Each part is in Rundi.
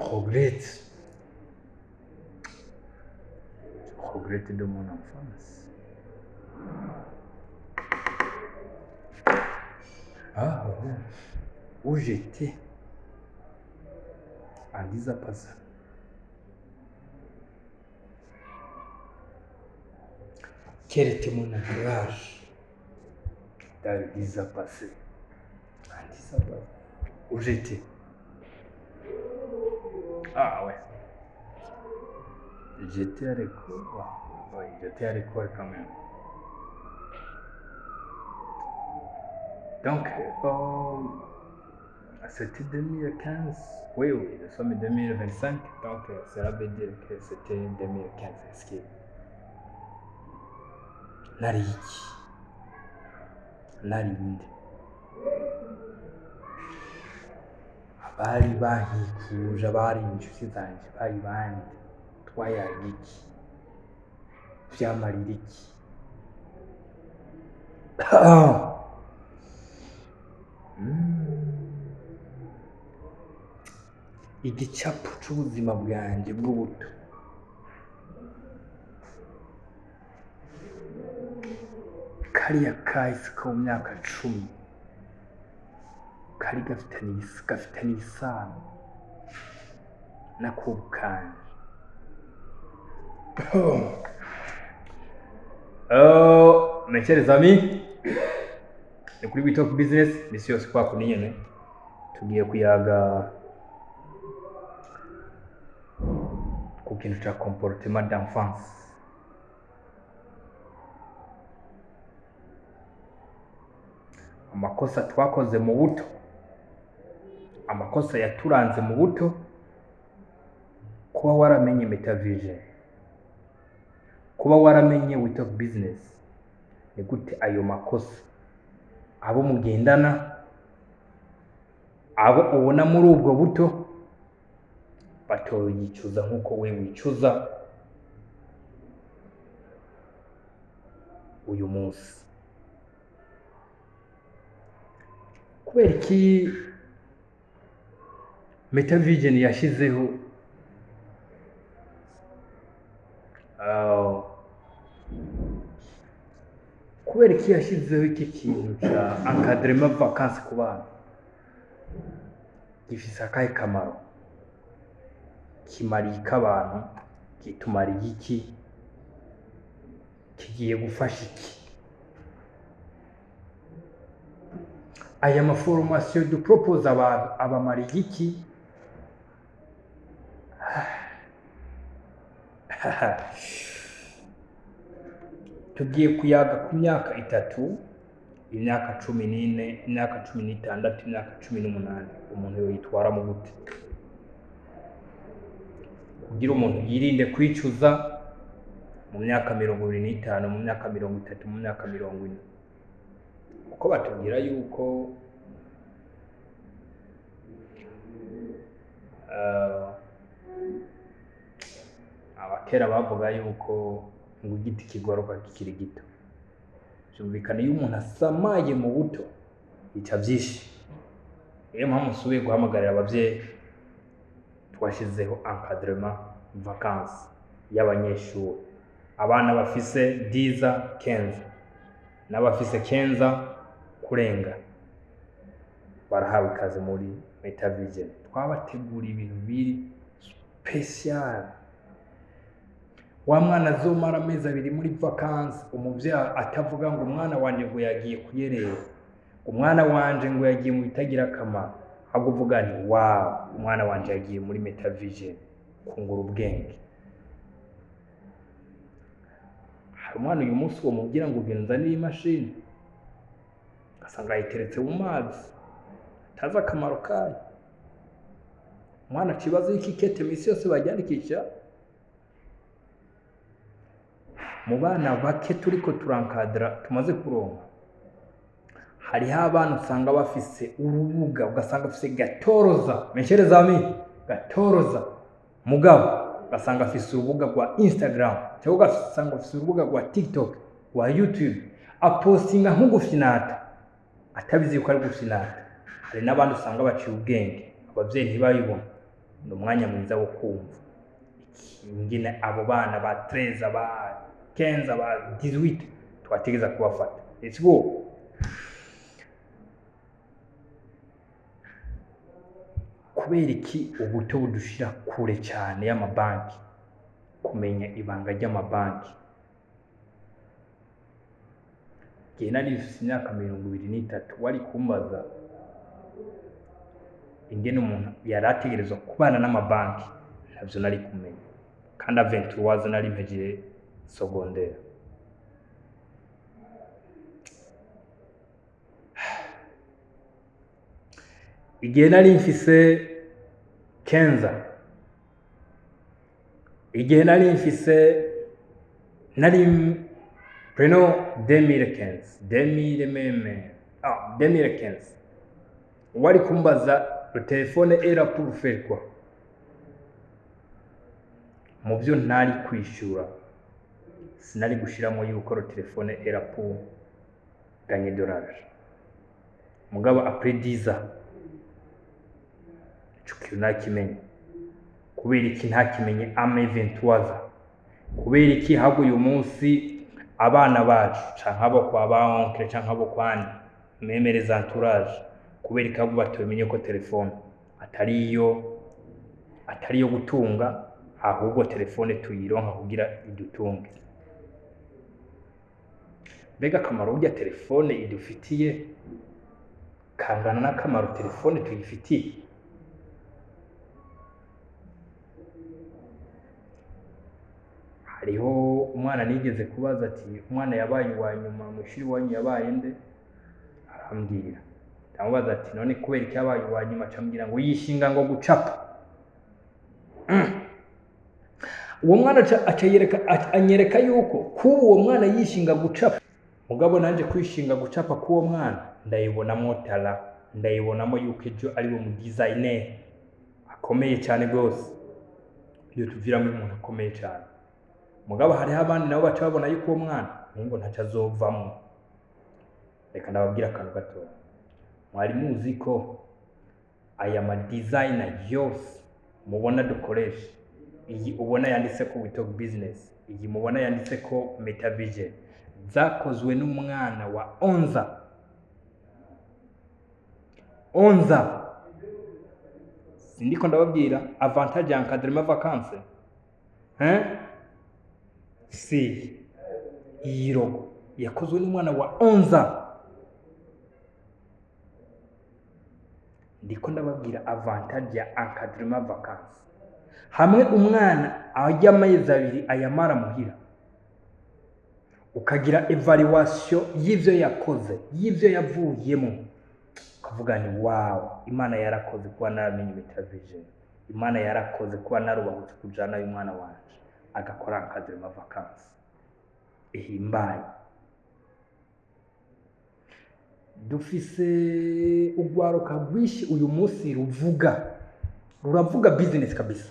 regrette de mon enfance. Ah, où j'étais en 10 ans passés. Quel était mon entourage dans les 10 ans passés? En 10 ans passés. Où j'étais? Ah ouais. J'étais à l'école. Oui, j'étais à l'école quand même. Donc, c'était 2015. Oui, nous sommes en 2025. Donc, cela veut dire que c'était 2015. Est-ce que narinde abari bankikuje abari inshuti zanjye bari bande twayaga iki byamarira iki igicapu c'ubuzima bwanjye bw'ubuto kariya kahise ko mu myaka 10 kari gafitanye isano n'akubu kanje. Mes chers amis, ni kuri We Talk Business, misi yose kwa kundi nyene tugiye kuyaga ku kintu ca comportement d'enfance. Amakosa twakoze mu buto, amakosa yaturanze mu buto, kuba waramenye Metavision, kuba waramenye We Talk Business, ni gute ayo makosa abo mugendana, abo ubona muri ubwo buto batoyicuza nkuko we wicuza uyu munsi. Kubera iki Metavision yashizeho kubera iki yashizeho iki kintu ca encadrement vacances ku bana? Gifise akahe kamaro? Kimarika abantu, kitumariye iki? Kigiye gufasha iki? Aya maformation du propose abantu abamariye iki? Tugiye kuyaga ku myaka 3, imyaka 14, imyaka 16, imyaka 18 umuntu yoyitwara mu gute kugira umuntu yirinde kwicuza mu myaka 25, mu myaka 30, mu myaka 40. Uko batubwira yuko abakera bavuga yuko ngo igiti kigoroka kikiri gito. Byumvikana iyo umuntu asamaye mu buto ica byinshi. Iyo mpamvu nsubiye guhamagarira abavyeyi twashizeho encadrement vacances y'abanyeshuri, abana bafise 10 15 n'abafise 15 kurenga barahawe ikaze muri Metavision. Twabategura ibintu biri special. Wa mwana azomara amezi 2 muri vacances, umuvyeyi atavuga ngo umwana wanje ngo yagiye kuyerera, umwana wanje ngo yagiye mu bitagira akamaro, ahubwo uvuga nti wow, umwana wanje yagiye muri Metavision kungura ubwenge. Hari umwana uyu munsi uwo mubwira ngo ugenza n'imashini ugasanga yiteretse mu mazi atazi akamaro kayo. Umwana kibazo y'ikikete misi yose bajyandikisha. Mu bana bake turiko turankadra tumaze kuronka, hariho abana usanga bafise urubuga, ugasanga afise 14, mes chers amis, 14 mugabo ugasanga afise urubuga rwa Instagram, cyangwa ugasanga afise urubuga rwa TikTok, rwa YouTube, apostinga nk'ugufinata atabizi yuko ari gufinata. Hari n'abandi usanga baciye ubwenge, abavyeyi ntibayibona, ni umwanya mwiza wo kumva ingene abo bana ba 13 ba 15 ba 18 twategeza kubafata. Let's go. Kubera iki ubuto budushira kure cyane y'amabanki, kumenya ibanga ry'amabanki. Gihe nari mfite imyaka 23 wari kumbaza ingene umuntu yarategerezwa kubana n'amabanki, ntabyo nari kumenya, kandi aventure nari mpegiye secondaire. Igihe nari mfise 15, igihe nari mfise nari Prenons 2015 wari kumbaza le téléphone era pour faire quoi? Mu byo ntari kwishura sinari gushiramo yuko le téléphone era pour gagner de l'argent. Mugabo après 10 ans cyo nakimenye. Kubera iki ntakimenye ame 23 kubera iki hago uyu munsi abana bacu canke abo kwa ba oncle canke abo kwani memereza entourage, kubera iki hago batumenye ko telefone atariyo gutunga, ahubwo telefone tuyironka kugira idutunge. Mbega akamaro urya telefone idufitiye kangana n'akamaro telefone tuyifitiye? Hariho umwana nigeze kubaza ati umwana yabaye wa nyuma mu ishuri wanyu yabaye nde? Arambwira. Ndamubaza ati none kubera iki yabaye wa nyuma? Acambwira ngo yishinga ngo gucapa. Uwo mwana anyereka yuko uwo mwana yishinga gucapa. Mugabo nanje kwishinga gucapa k'uwo mwana ndayibonamo tala, ndayibonamo yuko ejo ari bo mu designer akomeye cyane gose, iyo tuviramo umuntu akomeye cyane. Mugabo hariho abandi nabo baca babona yuko uwo mwana ngo ntaca azovamo. Reka ndababwira akantu gato. Mwari muzi ko aya ma designer yose mubona dukoresha, iyi ubona yanditse ko Witalk Business, iyi mubona yanditse ko Metavision, zakozwe n'umwana wa 11. Sindiko ndababwira avantage ya encadrement vacances. Si iyi logo yakozwe n'umwana wa 11. Ndiko ndababwira avantage ya encadrement vacances. Hamwe umwana ajya amezi 2 ayamara muhira, ukagira evaluation y'ivyo yakoze, y'ivyo yavuyemo, ukavuga ni wow, Imana yarakoze kuba naramenye Metavision, Imana yarakoze kuba narubahutse kujana uyu mwana wanje agakora encadrement vacances. Ihimbaye. Dufise ugwaruka rwishi uyu munsi ruravuga business kabisa.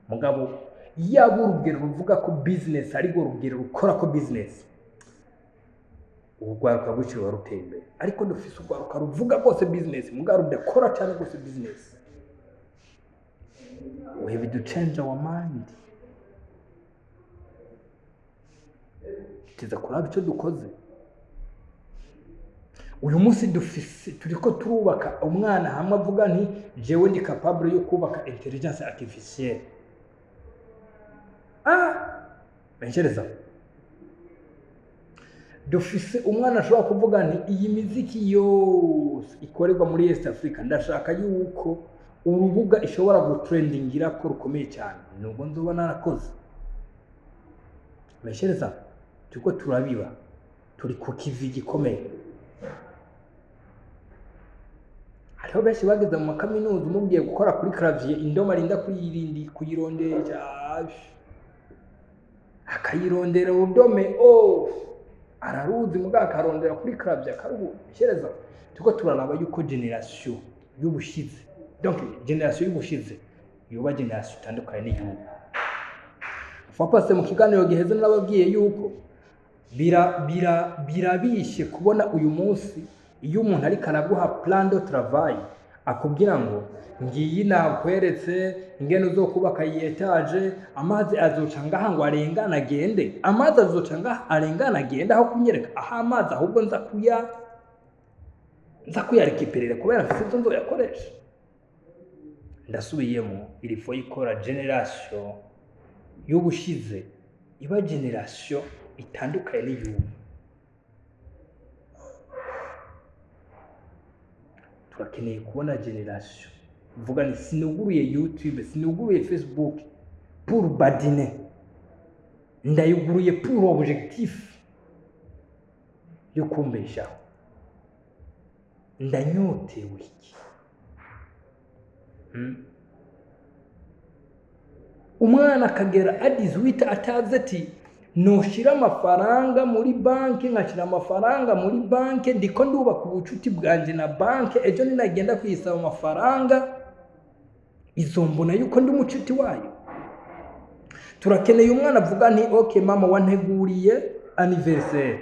Mugabo yaba urugero ruvuga ko business ari go rugero rukora ko business, ugwaruka rwishi waruteye imbere. Ariko dufise ugwaruka ruvuga bose business mugabo rudakora cyane bose business. We have to change our mind. Tiza kuraba icyo dukoze. Uyu munsi dufise turiko turubaka umwana hamwe avuga nti jewe ndi capable yo kubaka intelligence artificielle. Benchereza. Dufise umwana ashobora kuvuga nti iyi miziki yose ikorerwa muri East Africa ndashaka yuko urubuga ishobora gutrendingira ko rukomeye cyane, nubwo nzoba narakoze. Benchereza. Tuko turabiba, turi ku kivi gikomeye. Hariho benshi bageze mu makaminuza umubwiye gukora kuri clavier indoma arinda kuyirondera, akayirondera urudome araruzi mugaka akarondera kuri clavier akarubu. Shereza tuko turaraba yuko generation y'ubushize, donc generation y'ubushize yoba generation itandukanye n'igihugu. Fapase mu kiganiro giheze nababwiye yuko birabishe kubona uyu munsi iyo umuntu ari karaguha plan de travail akubwira ngo ngiyi nakweretse ingene uzokubaka iyi etage, amazi azoca ngaha ngo arengana agende, amazi azoca ngaha arengana agende, aho kunyereka aho amazi ahubwo nza kuyarekiperera kubera mfise ivyo nzoyakoresha. Ndasubiyemo, il faut ikora generation y'ubushize iba generation itandukanye n'iyubu. Turakeneye kubona generation mvuga ni sinuguruye YouTube, sinuguruye Facebook pour badiner, ndayuguruye pour objectif yo kumbeshaho. Ndanyotewe iki? Umwana akagera adizwita atazi ati noshira amafaranga muri banki, nkashira amafaranga muri banki, ndiko ndubaka ubucuti bwanje na banki, ejo ninagenda kuyisaba amafaranga izombona yuko ndi umucuti wayo. Turakeneye umwana avuga nti okay mama wanteguriye anniversaire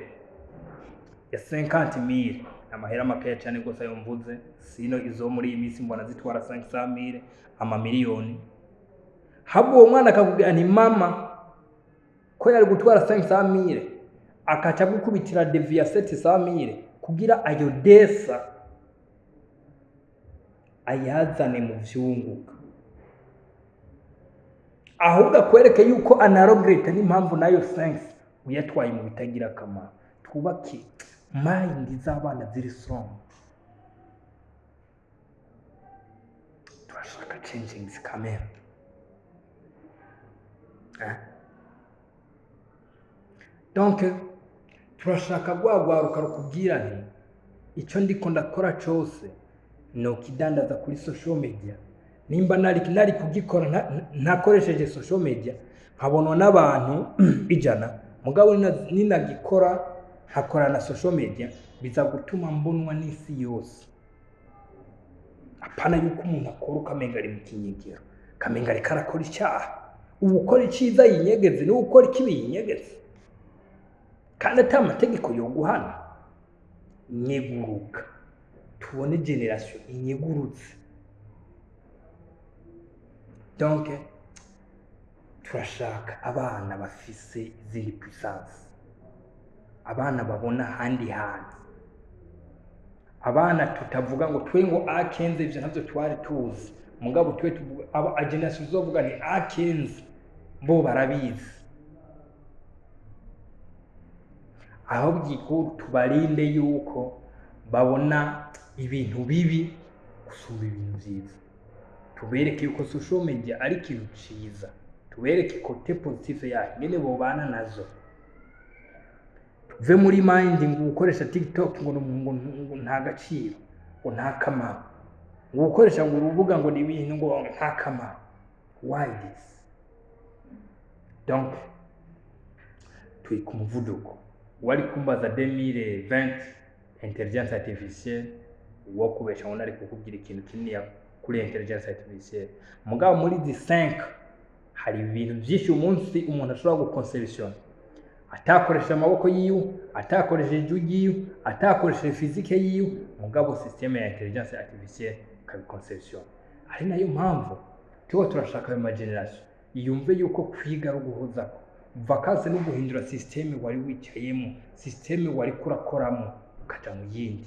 ya 50,000, amahera makeya cyane gose ayo mvuze, sino izo muri iyi minsi mbona zitwara 500,000 amamiliyoni. Habo uwo mwana akakubwira nti mama ko yari gutwara 500,000 akaca gukubitira devi ya 700,000 kugira ayo desa ayazane mu vyunguka, ahubwo akwereke yuko anaregrete n'impamvu nayo 5 uyatwaye mu bitagira akamaro. Twubake mind z'abana ziri strong. Turashaka changing camera. Donc turashaka gwagwaruka rukubwira nti icyo ndiko ndakora cyose no kidandaza kuri social media, nimba nari kugikora ntakoresheje social media nkabonwa n'abantu 100, mugabo ninagikora hakora na social media biza gutuma mbonwa n'isi yose. Apana yuko umuntu akora ukamenga ari mu kinyegero, kamenga ari karakora icyaha. Ubu ukora iciza yinyegeze, ni ukora ikibi yinyegeze, kandi ata amategeko yo guhana. Nyeguruka, tubone generation inyegurutse. Donc turashaka abana bafise izindi puissance, abana babona handi hantu, abana tutavuga ngo twe ngo akenze ivyo navyo twari tuzi, mugabo twe tuvuga aba generation zovuga ni akenze bo barabizi. Aho bwiko tubarinde yuko babona ibintu bibi gusumba ibintu byiza. Tubereke yuko social media ari ikintu ciza, tubereke kote positive yayo nyene bobana nazo. Tuve muri mind ngo ukoresha TikTok ngo nta gaciro, ngo nta kamaro, ngo ukoresha ngo urubuga ngo ni ibintu ngo nta kamaro. Why this? Donc turi ku muvuduko wari kumbaza 2020 intelligence artificielle wo kubesha ngo nari kukubwira ikintu kinini kuri intelligence artificielle. Mugabo muri di 5 hari ibintu byinshi umunsi umuntu ashobora guconception atakoresha amaboko yiwe, atakoresha ijwi yiwe, atakoresha physique yiwe, mugabo systeme ya intelligence artificielle kabiconception. Ari nayo mpamvu tuba turashaka mu generation yumve yuko kwiga ari guhuza vacances no guhindura systeme wari wicayemo, systeme wari kurakoramo ukaja mu yindi.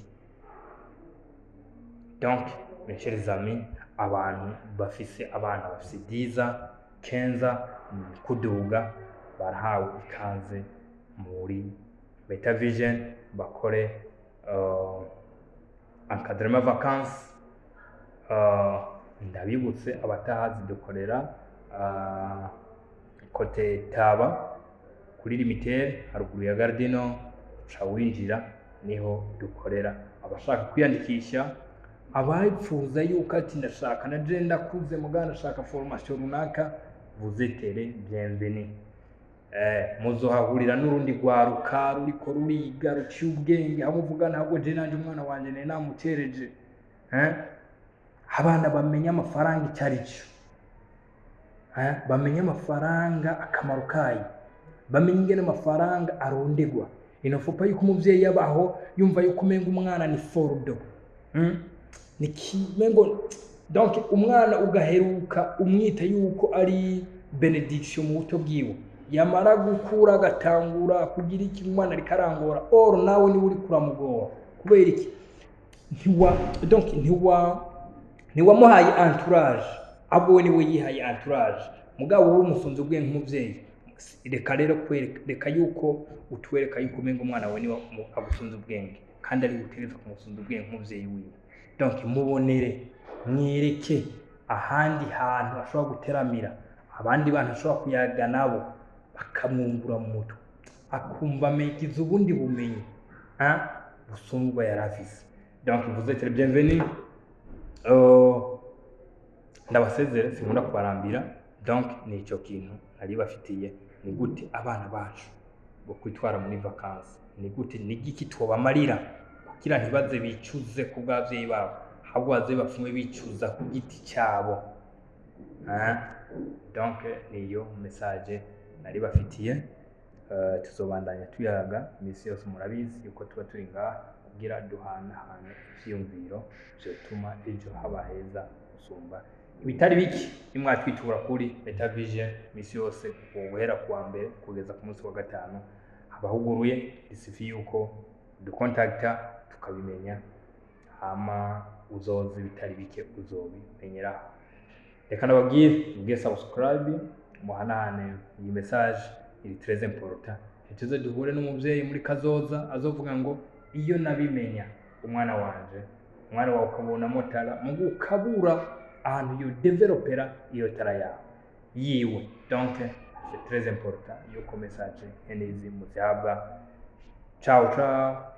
Donc mes chers amis, abantu bafise abana bafise 10, 15 kuduga barahawe ikaze muri Metavision bakore encadrement vacances. Ndabibutse abatahazi dukorera kote Taba kuri Limitere haruguru ya Gardino, uca winjira niho dukorera. Abashaka kwiyandikisha, abapfuza yuko ati ndashaka na je ndakuze mugana ndashaka formation runaka, vous êtes bienvenue. Muzohahurira n'urundi rwaruka ruriko ruriga ruciye ubwenge, aho muvuga ntabwo je nanje umwana wanje ne namutereje. Abana bamenya amafaranga icyari cyo, bamenya amafaranga akamaro kayo, bamenya ingene amafaranga arondegwa. Inofopa yuko umuvyeyi yabaho yumva yuko umenga umwana ni fordo, ni kimengo donc umwana ugaheruka umwita yuko ari benediction mu buto bwiwe, yamara gukura agatangura kugira iki umwana ariko arangora, or nawe ni uri kuramugora kubera iki donc ntiwamuhaye entourage, ahubwo we niwe yihaye entourage, mugabo wowe umufunze ubwenge nk'umuvyeyi. Reka rero reka yuko utwereka yuko umenga umwana wawe niwe agufunze ubwenge, kandi ari gutegereza kumufunza ubwenge nk'umuvyeyi wiwe. Donc mubonere, mwereke ahandi hantu ashobora guteramira, abandi bantu ashobora kuyaga nabo bakamwungura mu mutwe, akumva amegize ubundi bumenyi busumbwa yaravise. Donc vous êtes les bienvenus. Ndabasezera sinkunda kubarambira. Donc ni ico kintu nari bafitiye, ni gute abana bacu bo kwitwara muri vacances, ni gute n'igiki twobamarira kugira ntibaze bicuze ku bw'abavyeyi babo, ahubwo baze bapfume bicuza ku giti cyabo. Donc niyo message nari bafitiye. Tuzobandanya tuyaga imisi yose, murabizi yuko tuba turi ngaha kugira duhanahane ivyiyumviro vyotuma ejo haba heza gusumba ibitari biki. Nimwatwitura kuri Beta Vision imisi yose guhera kuwa mbere kugeza ku munsi wa gatanu, abahuguruye risifi yuko dukontakta tukabimenya, hama uzozi bitari bike uzobimenyera. Reka nababwire mubwiye subscribe, muhanahane iyi message iri très important. Tuze duhure n'umuvyeyi muri kazoza azovuga ngo iyo nabimenya umwana wanje, umwana wawe ukabona motara mugu ukabura ahantu yo developera iyo tara yawe yiwe. Donc c'est très important yuko message nkenizi muzihabwa. Ciao ciao.